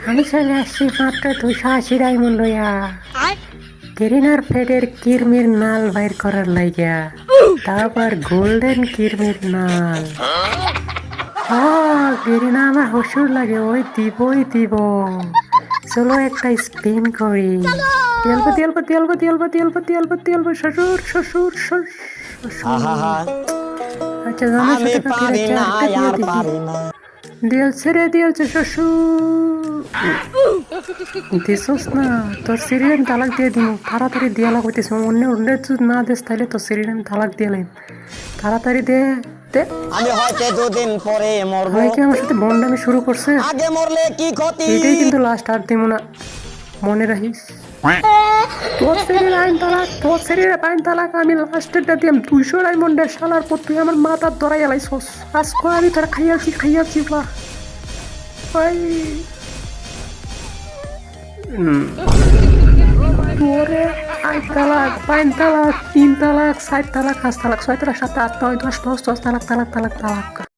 আমি চলে আসছি মাত্র 280 ডায়মন্ড লইয়া গেরিনার ফেডের কিরমির নাল বাইর করার লাইগা, তারপর গোল্ডেন কিরমির নাল। গেরিনা আমার হসুর লাগে, ওই দিব। চলো একটা স্পিন করি। তেলবো শ্বশুর। আচ্ছা দিয়েছে শ্বশুর। দিছস না, তোর সিরিয়াল তালাক দিয়ে দিন, তাড়াতাড়ি দিয়া লাগাইতেছ। অন্য যদি না দিস তাহলে তোর সিরিয়াল তালাক দিয়ে লাইম। তাড়াতাড়ি দে। আমি হয়তো 2 দিন পরে মরবো। ভাই কি আমার সাথে বন্ডামি শুরু করছে? আগে মরলে কি ক্ষতি? এটাই কিন্তু লাস্ট, আর দিব না, মনে রাখিস। তোর শরীরে আইন তালাক আমি লাস্টেরটা দিলাম 200 ডায়মন্ডের। শালার পর তুই আমার মাথার ধরাই এলাইছস। আজকে আমি তোরা খাইয়াছি বা ভাই। তোরে 8 তালাক, 5 তালাক, 3 তালাক, 4 তালাক, 5 তালাক, 6 তালাক, 7 তালাক, 8 তালাক, 9 তালাক, 10 তালাক।